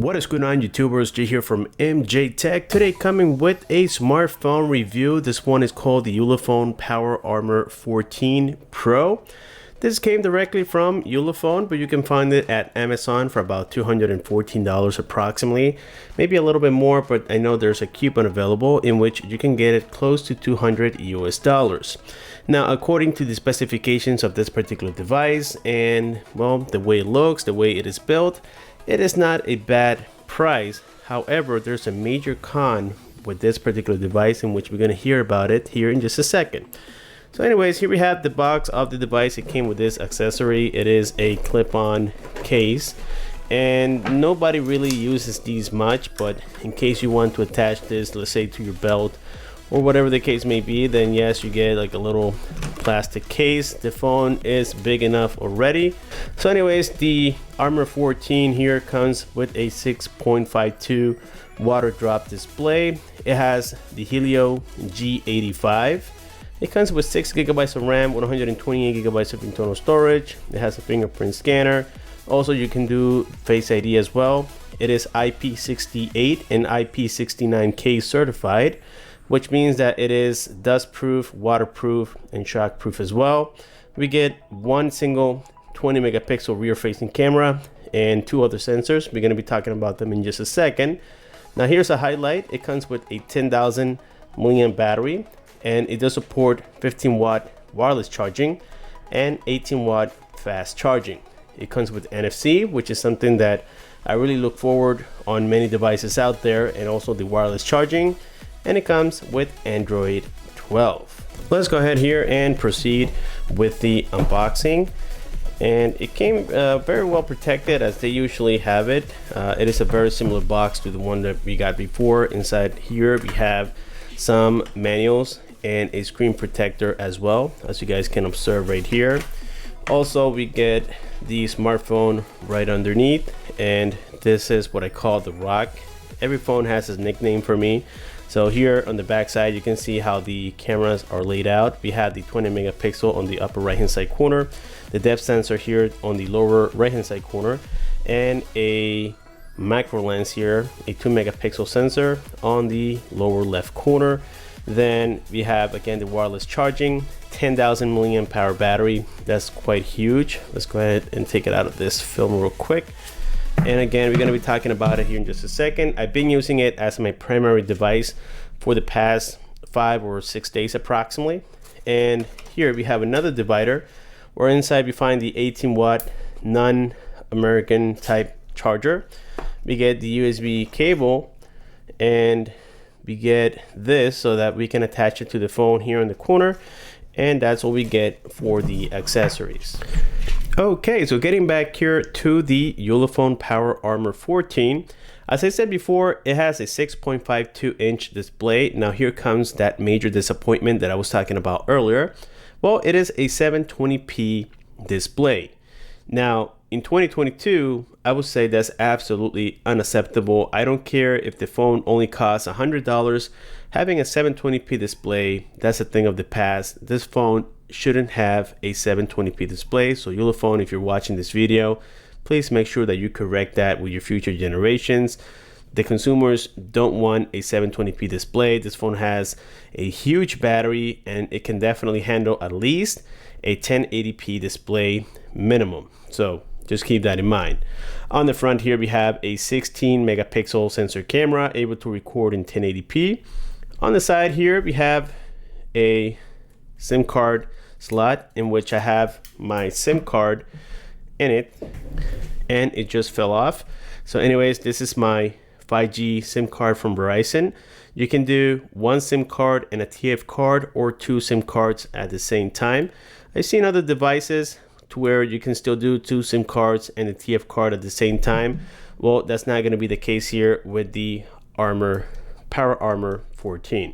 What is going on, YouTubers? Jay here from MediaTek. Today coming with a smartphone review. This one is called the Ulefone Power Armor 14 Pro. This came directly from Ulefone, but you can find it at Amazon for about $214 approximately. Maybe a little bit more, but I know there's a coupon available in which you can get it close to $200 US. Now, according to the specifications of this particular device and, well, the way it looks, the way it is built, it is not a bad price. However, there's a major con with this particular device in which we're going to hear about it here in just a second. So anyways, here we have the box of the device. It came with this accessory. It is a clip-on case, and nobody really uses these much, but in case you want to attach this, let's say, to your belt or whatever the case may be, then yes, you get like a little plastic case. The phone is big enough already. So anyways, the Armor 14 here comes with a 6.52 water drop display. It has the Helio G85. It comes with 6 GB of RAM, 128 GB of internal storage. It has a fingerprint scanner. Also, you can do Face ID as well. It is IP68 and IP69K certified, which means that it is dust proof, waterproof, and shock proof as well. We get one single 20 megapixel rear facing camera and two other sensors. We're gonna be talking about them in just a second. Now here's a highlight. It comes with a 10,000 milliamp battery, and it does support 15-watt wireless charging and 18-watt fast charging. It comes with NFC, which is something that I really look forward on many devices out there, and also the wireless charging. And it comes with Android 12. Let's go ahead here and proceed with the unboxing. And it came very well protected, as they usually have it. It is a very similar box to the one that we got before. Inside here we have some manuals and a screen protector as well, as you guys can observe right here. Also, we get the smartphone right underneath, and this is what I call the rock. Every phone has a nickname for me. So here on the back side, you can see how the cameras are laid out. We have the 20 megapixel on the upper right hand side corner, the depth sensor here on the lower right hand side corner, and a macro lens here, a 2 megapixel sensor on the lower left corner. Then we have again the wireless charging, 10,000 milliamp hour battery. That's quite huge. Let's go ahead and take it out of this film real quick. And again, we're going to be talking about it here in just a second. I've been using it as my primary device for the past 5 or 6 days approximately. And here we have another divider, where inside we find the 18-watt non-American type charger. We get the USB cable, and we get this so that we can attach it to the phone here in the corner. And that's what we get for the accessories. Okay, so getting back here to the Ulefone Power Armor 14. As I said before, it has a 6.52-inch display. Now here comes that major disappointment that I was talking about earlier. Well, it is a 720p display. Now, in 2022, I would say that's absolutely unacceptable. I don't care if the phone only costs $100. Having a 720p display, that's a thing of the past. This phone shouldn't have a 720p display. So Ulefone, if you're watching this video, please make sure that you correct that with your future generations. The consumers don't want a 720p display. This phone has a huge battery, and it can definitely handle at least a 1080p display minimum. So just keep that in mind. On the front here, we have a 16 megapixel sensor camera able to record in 1080p. On the side here, we have a SIM card slot in which I have my SIM card in it, and it just fell off. So anyways, this is my 5G SIM card from Verizon. You can do one SIM card and a TF card, or two SIM cards at the same time. I've seen other devices to where you can still do two SIM cards and a TF card at the same time. Well, that's not going to be the case here with the Power Armor 14.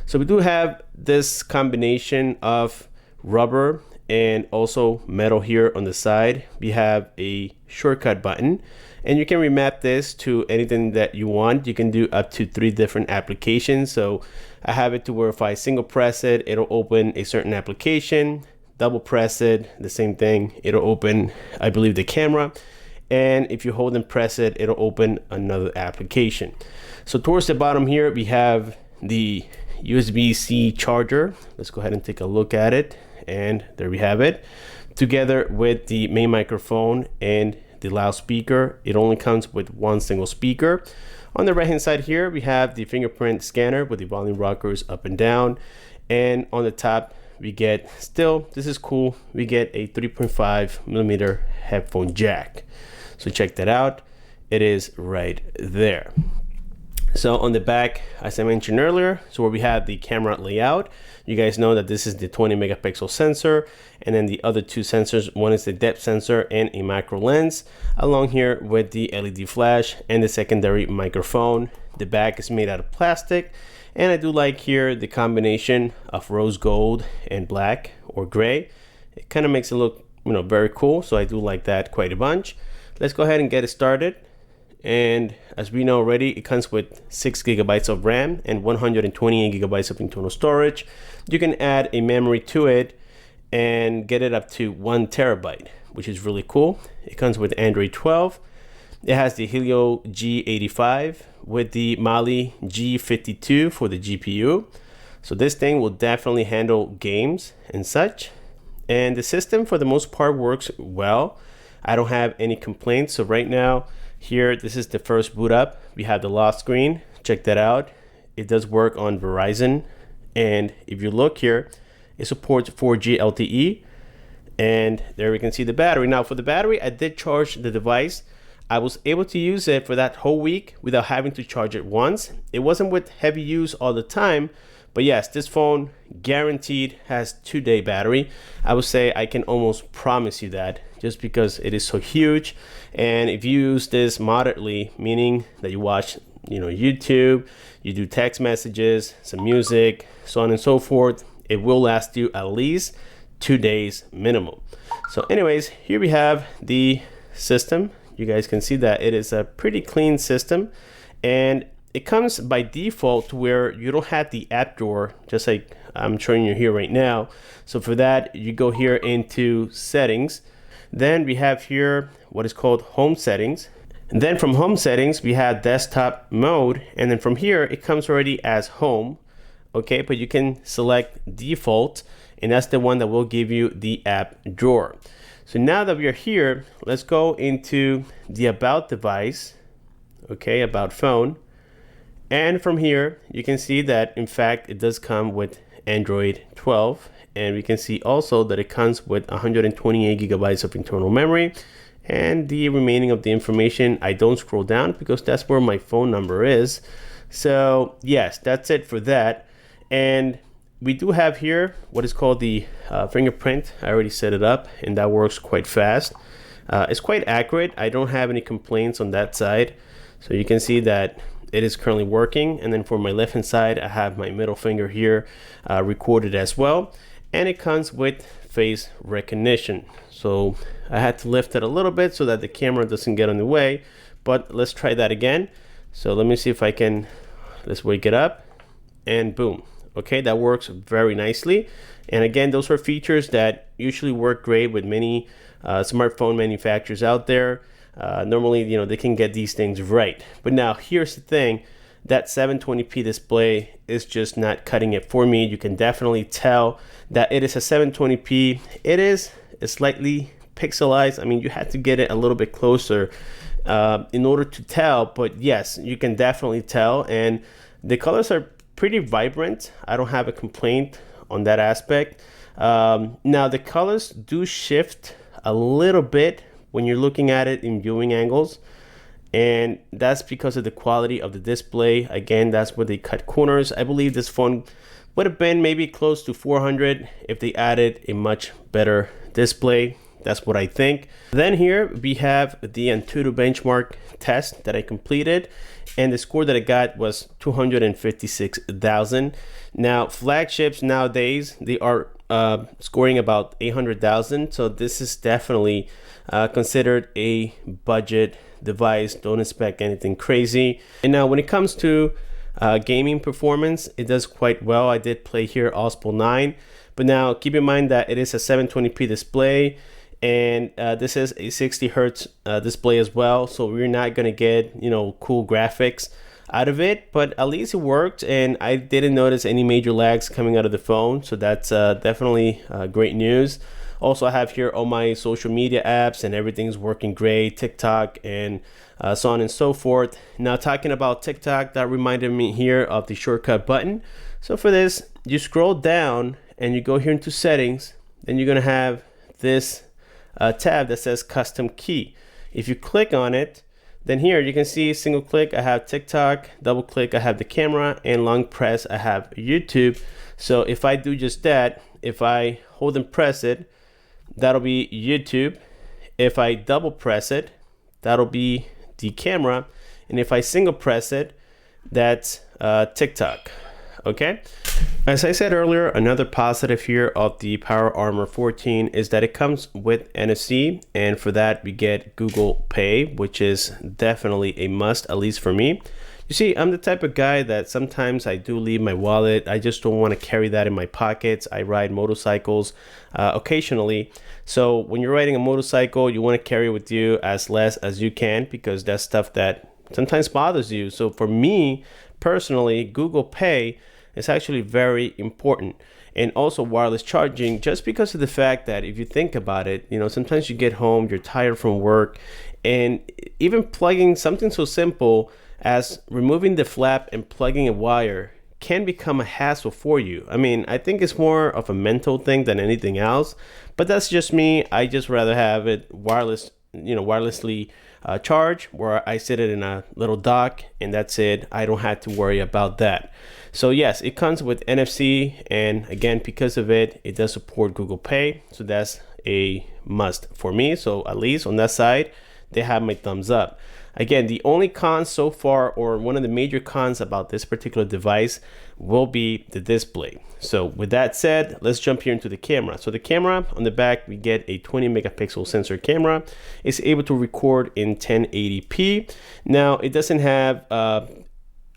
So we do have this combination of rubber and also metal here on the side. We have a shortcut button, and you can remap this to anything that you want. You can do up to 3 different applications. So I have it to where if I single press it, it'll open a certain application. Double press it, the same thing, it'll open, I believe, the camera. and if you hold and press it, it'll open another application. So towards the bottom here, we have the USB-C charger. Let's go ahead and take a look at it, and there we have it, together with the main microphone and the loudspeaker. It only comes with one single speaker. On the right hand side here, we have the fingerprint scanner with the volume rockers up and down, and on the top we get, still, this is cool, we get a 3.5mm headphone jack. So check that out, it is right there. So on the back, as I mentioned earlier, so where we have the camera layout, you guys know that this is the 20 megapixel sensor, and then the other two sensors, one is the depth sensor and a macro lens, along here with the LED flash and the secondary microphone. The back is made out of plastic, and I do like here the combination of rose gold and black or gray. It kind of makes it look, very cool, so I do like that quite a bunch. Let's go ahead and get it started. And as we know already, it comes with 6 gigabytes of RAM and 128 gigabytes of internal storage. You can add a memory to it and get it up to 1 terabyte, which is really cool. It comes with Android 12. It has the Helio G85 with the Mali G52 for the GPU. So this thing will definitely handle games and such. And the system for the most part works well. I don't have any complaints. So right now, here, this is the first boot up. We have the lock screen. Check that out. It does work on Verizon. And if you look here, it supports 4G LTE. And there we can see the battery. Now for the battery, I did charge the device. I was able to use it for that whole week without having to charge it once. It wasn't with heavy use all the time. But yes, this phone guaranteed has 2-day battery. I would say I can almost promise you that, just because it is so huge. And if you use this moderately, meaning that you watch YouTube, you do text messages, some music, so on and so forth, it will last you at least 2 days minimum. So anyways, here we have the system. You guys can see that it is a pretty clean system, and it comes by default to where you don't have the app drawer, just like I'm showing you here right now. So for that, you go here into settings. Then we have here what is called home settings. And then from home settings, we have desktop mode. And then from here, it comes already as home. Okay, but you can select default, and that's the one that will give you the app drawer. So now that we are here, let's go into the about device. Okay, about phone. And from here, you can see that in fact, it does come with Android 12. And we can see also that it comes with 128 gigabytes of internal memory, and the remaining of the information, I don't scroll down because that's where my phone number is. So yes, that's it for that. And we do have here what is called the fingerprint. I already set it up, and that works quite fast. It's quite accurate. I don't have any complaints on that side. So you can see that it is currently working. And then for my left hand side, I have my middle finger here recorded as well. And it comes with face recognition. So I had to lift it a little bit so that the camera doesn't get in the way, but let's try that again. So let me see if I can, let's wake it up, and boom. Okay, that works very nicely. And again, those are features that usually work great with many smartphone manufacturers out there. Normally, they can get these things right. But now here's the thing, that 720p display is just not cutting it for me. You can definitely tell that it is a 720p. It is slightly pixelized. I mean, you had to get it a little bit closer in order to tell, but yes, you can definitely tell. And the colors are pretty vibrant. I don't have a complaint on that aspect. Now the colors do shift a little bit when you're looking at it in viewing angles, and that's because of the quality of the display. Again, that's where they cut corners. I believe this phone would have been maybe close to 400 if they added a much better display. That's what I think. Then here we have the Antutu benchmark test that I completed, and the score that I got was 256,000. Now flagships nowadays, they are scoring about 800,000. So this is definitely considered a budget device. Don't expect anything crazy. And now when it comes to gaming performance, it does quite well. I did play here Ospel 9, but now keep in mind that it is a 720p display. and this is a 60 hertz display as well, so we're not gonna get, you know, cool graphics out of it, but at least it worked, and I didn't notice any major lags coming out of the phone, so that's definitely great news. Also, I have here all my social media apps and everything's working great, TikTok and so on and so forth. Now, talking about TikTok, that reminded me here of the shortcut button. So for this, you scroll down and you go here into settings, then you're gonna have this tab that says custom key. If you click on it, then here you can see single click, I have TikTok, double click, I have the camera, and long press, I have YouTube. So if I do just that, if I hold and press it, that'll be YouTube. If I double press it, that'll be the camera. And if I single press it, that's TikTok. Okay. As I said earlier, another positive here of the Power Armor 14 is that it comes with NFC, and for that we get Google Pay, which is definitely a must, at least for me. You see, I'm the type of guy that sometimes I do leave my wallet. I just don't want to carry that in my pockets. I ride motorcycles occasionally. So when you're riding a motorcycle, you want to carry it with you as less as you can, because that's stuff that sometimes bothers you. So for me personally, Google Pay is actually very important. And also wireless charging, just because of the fact that if you think about it, you know, sometimes you get home, you're tired from work, and even plugging something so simple as removing the flap and plugging a wire can become a hassle for you. I mean, I think it's more of a mental thing than anything else, but that's just me. I just rather have it wireless, you know, wirelessly charge, where I sit it in a little dock and that's it. I don't have to worry about that. So yes, it comes with NFC, and again, because of it, it does support Google Pay. So that's a must for me. So at least on that side, they have my thumbs up. Again, the only cons so far, or one of the major cons about this particular device, will be the display. So with that said, let's jump here into the camera. So the camera on the back, we get a 20 megapixel sensor camera. It's able to record in 1080p. Now, it doesn't have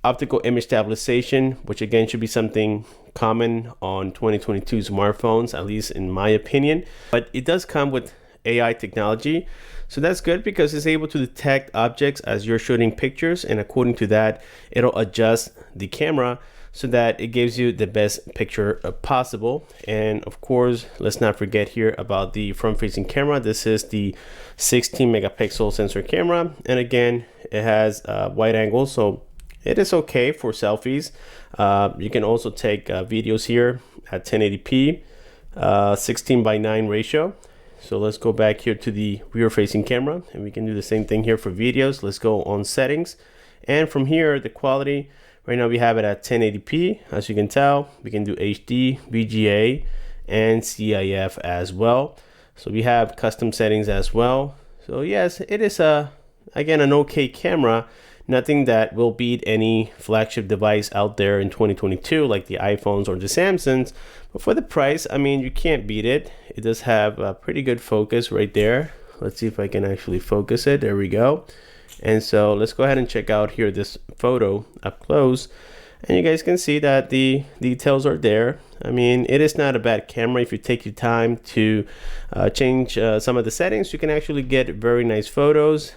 optical image stabilization, which again should be something common on 2022 smartphones, at least in my opinion. But it does come with AI technology. So that's good because it's able to detect objects as you're shooting pictures, and according to that, it'll adjust the camera so that it gives you the best picture possible. And of course, let's not forget here about the front-facing camera. This is the 16 megapixel sensor camera, and again, it has wide angle, so it is okay for selfies. You can also take videos here at 1080p, 16:9 ratio. So let's go back here to the rear facing camera, and we can do the same thing here for videos. Let's go on settings, and from here, the quality, right now we have it at 1080p. As you can tell, we can do HD, VGA, and CIF as well. So we have custom settings as well. So yes, it is again an okay camera. Nothing that will beat any flagship device out there in 2022 like the iPhones or the Samsungs, but for the price, I mean, you can't beat it. It does have a pretty good focus right there. Let's see if I can actually focus it. There we go. And so let's go ahead and check out here this photo up close, and you guys can see that the details are there. I mean, it is not a bad camera. If you take your time to change some of the settings, you can actually get very nice photos.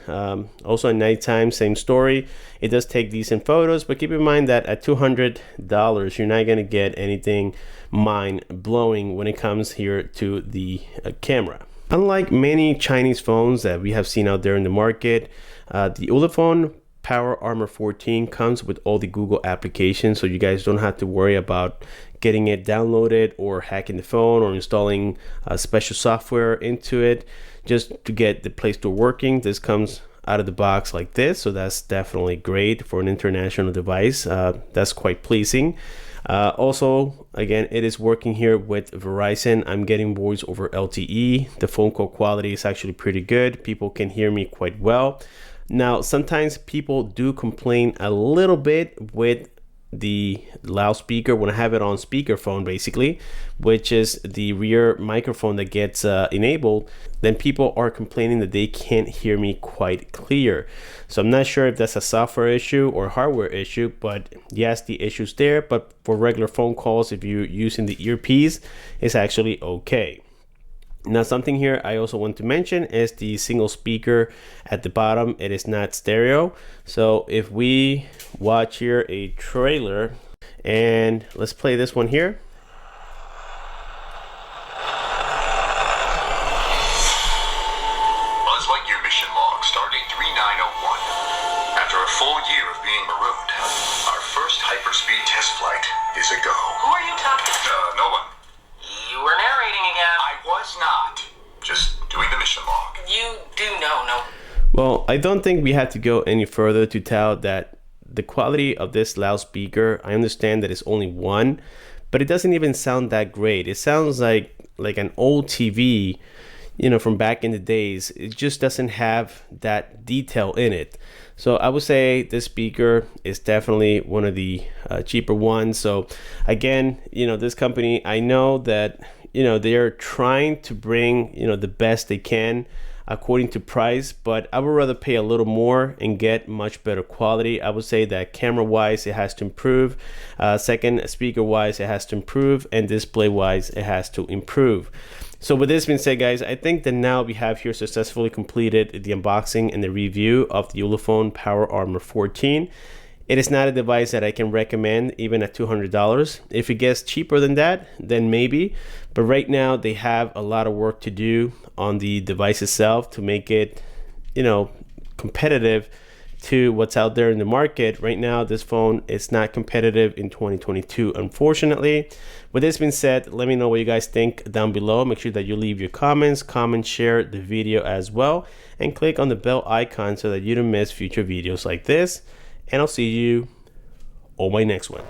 Also at nighttime, same story. It does take decent photos, but keep in mind that at $200, you're not gonna get anything mind-blowing when it comes here to the camera. Unlike many Chinese phones that we have seen out there in the market, the Ulefone Power Armor 14 comes with all the Google applications, so you guys don't have to worry about getting it downloaded or hacking the phone or installing special software into it just to get the Play Store working. This comes out of the box like this, so that's definitely great for an international device. That's quite pleasing. Also, again, it is working here with Verizon. I'm getting voice over LTE. The phone call quality is actually pretty good. People can hear me quite well. Now, sometimes people do complain a little bit with the loudspeaker when I have it on speakerphone, basically, which is the rear microphone that gets enabled. Then people are complaining that they can't hear me quite clear. So I'm not sure if that's a software issue or hardware issue, but yes, the issue's there. But for regular phone calls, if you're using the earpiece, it's actually okay. Now, something here I also want to mention is the single speaker at the bottom. It is not stereo. So if we watch here a trailer, and let's play this one here. Like your mission log, stardate 3901. After a full year of being marooned, our first hyperspeed test flight is a go. Who are you talking to? No one. You were narrating again. I was not. Just doing the mission log. You do know, no? Well, I don't think we have to go any further to tell that the quality of this loudspeaker, I understand that it's only one, but it doesn't even sound that great. It sounds like an old TV, you know, from back in the days. It just doesn't have that detail in it. So I would say this speaker is definitely one of the cheaper ones. So again, you know, this company, I know that, you know, they're trying to bring, you know, the best they can according to price, but I would rather pay a little more and get much better quality. I would say that camera wise it has to improve, second, speaker wise it has to improve, and display wise it has to improve. So with this being said, guys, I think that now we have here successfully completed the unboxing and the review of the Ulefone Power Armor 14. It is not a device that I can recommend even at $200. If it gets cheaper than that, then maybe. But right now they have a lot of work to do on the device itself to make it, you know, competitive to what's out there in the market. Right now, this phone is not competitive in 2022, unfortunately. With this being said, let me know what you guys think down below. Make sure that you leave your comments, comment, share the video as well, and click on the bell icon so that you don't miss future videos like this. And I'll see you on my next one.